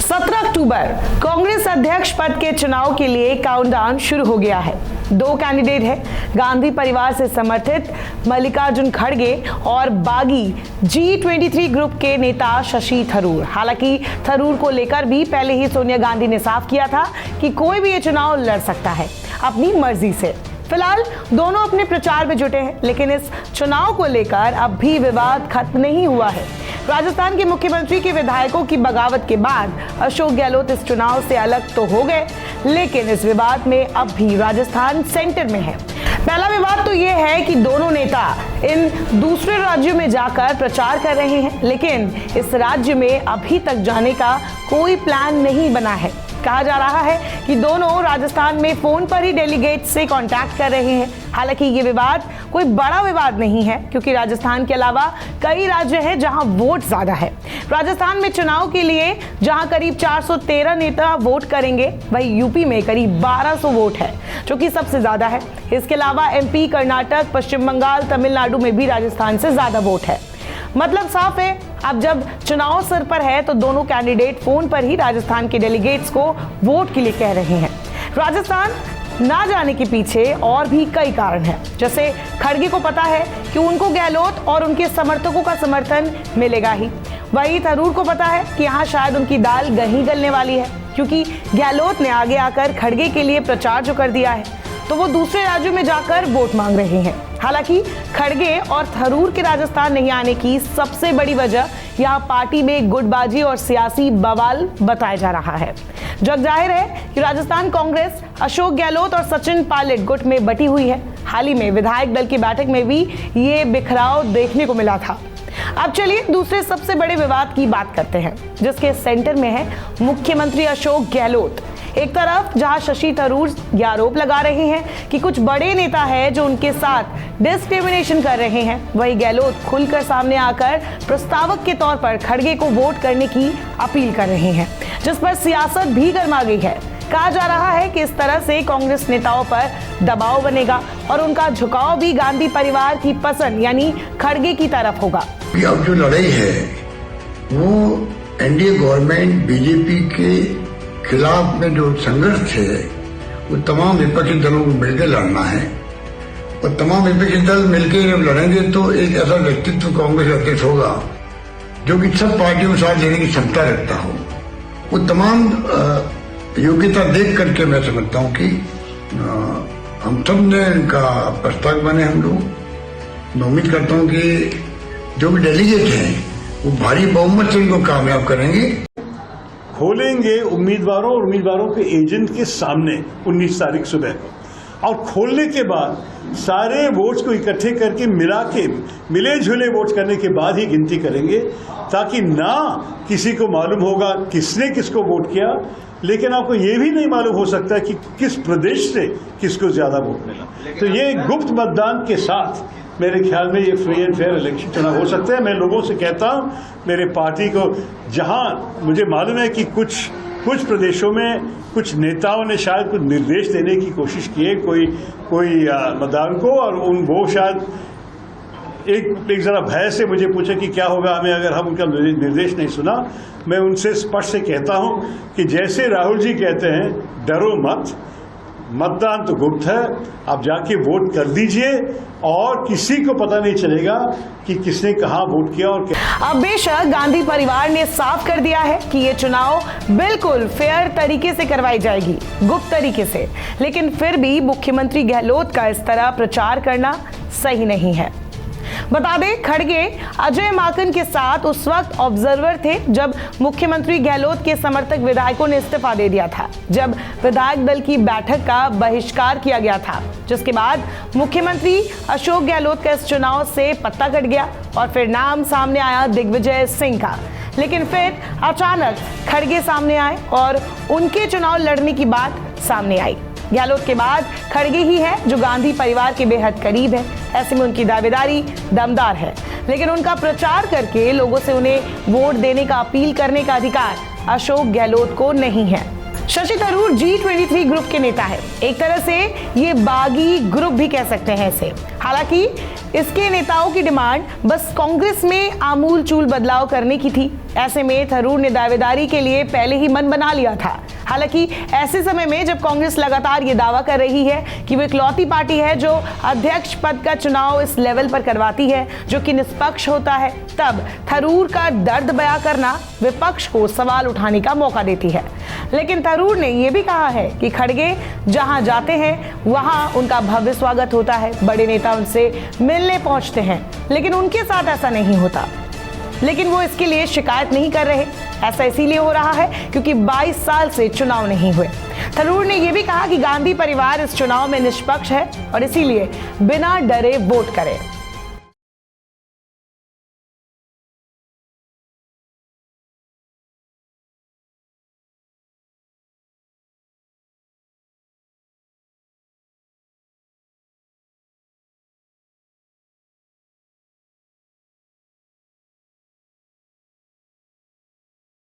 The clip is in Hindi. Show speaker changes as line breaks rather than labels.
17 अक्टूबर कांग्रेस अध्यक्ष पद के चुनाव के लिए काउंटडाउन शुरू हो गया है। 2 कैंडिडेट हैं, गांधी परिवार से समर्थित मल्लिकार्जुन खड़गे और बागी G23 ग्रुप के नेता शशि थरूर। हालांकि थरूर को लेकर भी पहले ही सोनिया गांधी ने साफ किया था कि कोई भी ये चुनाव लड़ सकता है अपनी मर्जी से। फिलहाल दोनों अपने प्रचार में जुटे हैं, लेकिन इस चुनाव को लेकर अब भी विवाद खत्म नहीं हुआ है। राजस्थान के मुख्यमंत्री के विधायकों की बगावत के बाद अशोक गहलोत इस चुनाव से अलग तो हो गए, लेकिन इस विवाद में अब भी राजस्थान सेंटर में है। पहला विवाद तो ये है कि दोनों नेता इन दूसरे राज्यों में जाकर प्रचार कर रहे हैं, लेकिन इस राज्य में अभी तक जाने का कोई प्लान नहीं बना है। कहा जा रहा है कि दोनों राजस्थान में फोन पर ही डेलीगेट से कांटेक्ट कर रहे हैं। हालांकि ये विवाद कोई बड़ा विवाद नहीं है, क्योंकि राजस्थान के अलावा कई राज्य हैं जहां वोट ज्यादा है। राजस्थान में चुनाव के लिए जहां करीब 413 नेता वोट करेंगे, वहीं यूपी में करीब 1200 वोट है, जो कि सबसे ज्यादा है। इसके अलावा MP, कर्नाटक, पश्चिम बंगाल, तमिलनाडु में भी राजस्थान से ज्यादा वोट है। मतलब साफ है, अब जब चुनाव सर पर है तो दोनों कैंडिडेट फोन पर ही राजस्थान के डेलीगेट्स को वोट के लिए कह रहे हैं। राजस्थान ना जाने के पीछे और भी कई कारण हैं। जैसे खड़गे को पता है कि उनको गहलोत और उनके समर्थकों का समर्थन मिलेगा ही। वहीं थरूर को पता है कि यहाँ शायद उनकी दाल गही गलने वाली है, क्योंकि गहलोत ने आगे आकर खड़गे के लिए प्रचार जो कर दिया है, तो वो दूसरे राज्यों में जाकर वोट मांग रहे हैं। हालांकि खड़गे और थरूर के राजस्थान नहीं आने की सबसे बड़ी वजह यहाँ पार्टी में गुटबाजी और सियासी बवाल बताया जा रहा है। जग जाहिर है कि राजस्थान कांग्रेस अशोक गहलोत और सचिन पायलट गुट में बटी हुई है। हाल ही में विधायक दल की बैठक में भी ये बिखराव देखने को मिला था। अब चलिए दूसरे सबसे बड़े विवाद की बात करते हैं, जिसके सेंटर में है मुख्यमंत्री अशोक गहलोत। एक तरफ जहां शशि थरूर ये आरोप लगा रहे हैं कि कुछ बड़े नेता हैं जो उनके साथ डिस्क्रिमिनेशन कर रहे हैं, वहीं गहलोत खुलकर सामने आकर प्रस्तावक के तौर पर खड़गे को वोट करने की अपील कर रहे हैं, जिस पर सियासत भी गर्मा गई है। कहा जा रहा है कि इस तरह से कांग्रेस नेताओं पर दबाव बनेगा और उनका झुकाव भी गांधी परिवार की पसंद यानी खड़गे की तरफ होगा।
अब जो लड़ाई है वो NDA गवर्नमेंट बीजेपी के खिलाफ में जो संघर्ष है वो तमाम विपक्षी दलों को मिलकर लड़ना है, और तमाम विपक्षी दल मिलकर जब लड़ेंगे तो एक ऐसा व्यक्तित्व कांग्रेस अध्यक्ष होगा जो कि सब पार्टियों को साथ लेने की क्षमता रखता हो। वो तमाम योग्यता देख करके मैं समझता हूँ कि हम सब ने इनका प्रस्ताव बने। हम लोग मैं उम्मीद करता हूँ कि जो भी डेलीगेट हैं वो भारी बहुमत से इनको कामयाब करेंगे।
खोलेंगे उम्मीदवारों और उम्मीदवारों के एजेंट के सामने 19 तारीख सुबह को, और खोलने के बाद सारे वोट्स को इकट्ठे करके मिला के मिले जुले वोट करने के बाद ही गिनती करेंगे, ताकि ना किसी को मालूम होगा किसने किसको वोट किया, लेकिन आपको ये भी नहीं मालूम हो सकता कि किस प्रदेश से किसको ज्यादा वोट मिला। तो ये गुप्त मतदान के साथ मेरे ख्याल में ये फ्री एंड फेयर इलेक्शन चुनाव हो सकते हैं। मैं लोगों से कहता हूं, मेरे पार्टी को, जहां मुझे मालूम है कि कुछ प्रदेशों में कुछ नेताओं ने शायद कुछ निर्देश देने की कोशिश की है कोई मतदान को, और वो शायद एक जरा भय से मुझे पूछे कि क्या होगा हमें अगर हम उनका निर्देश नहीं सुना। मैं उनसे स्पष्ट से कहता हूं कि जैसे राहुल जी कहते हैं, डरो मत, मतदान तो गुप्त है, आप जाके वोट कर दीजिए और किसी को पता नहीं चलेगा कि किसने कहां वोट किया और क्या।
अब बेशक गांधी परिवार ने साफ कर दिया है कि ये चुनाव बिल्कुल फेयर तरीके से करवाई जाएगी, गुप्त तरीके से, लेकिन फिर भी मुख्यमंत्री गहलोत का इस तरह प्रचार करना सही नहीं है। बता दें, खड़गे अजय माकन के साथ उस वक्त ऑब्जर्वर थे जब मुख्यमंत्री गहलोत के समर्थक विधायकों ने इस्तीफा दे दिया था, जब विधायक दल की बैठक का बहिष्कार किया गया था, जिसके बाद मुख्यमंत्री अशोक गहलोत का इस चुनाव से पत्ता कट गया और फिर नाम सामने आया दिग्विजय सिंह का। लेकिन फिर अचानक खड़गे सामने आए और उनके चुनाव लड़ने की बात सामने आई। गहलोत के बाद खड़गे ही है जो गांधी परिवार के बेहद करीब है, ऐसे में उनकी दावेदारी दमदार है, लेकिन उनका प्रचार करके लोगों से उन्हें वोट देने का अपील करने का अधिकार अशोक गहलोत को नहीं है। शशि थरूर G23 ग्रुप के नेता है, एक तरह से ये बागी ग्रुप भी कह सकते हैं इसे। हालांकि इसके नेताओं की डिमांड बस कांग्रेस में आमूल चूल बदलाव करने की थी। ऐसे में थरूर ने दावेदारी के लिए पहले ही मन बना लिया था। हालांकि ऐसे समय में जब कांग्रेस लगातार ये दावा कर रही है कि वो इकलौती पार्टी है जो अध्यक्ष पद का चुनाव इस लेवल पर करवाती है जो कि निष्पक्ष होता है, तब थरूर का दर्द बयां करना विपक्ष को सवाल उठाने का मौका देती है। लेकिन थरूर ने यह भी कहा है कि खड़गे जहां जाते हैं वहां उनका भव्य स्वागत होता है, बड़े नेता उनसे मिलने पहुंचते हैं, लेकिन उनके साथ ऐसा नहीं होता। लेकिन वो इसके लिए शिकायत नहीं कर रहे। ऐसा इसीलिए हो रहा है क्योंकि 22 साल से चुनाव नहीं हुए। थरूर ने यह भी कहा कि गांधी परिवार इस चुनाव में निष्पक्ष है और इसीलिए बिना डरे वोट करे।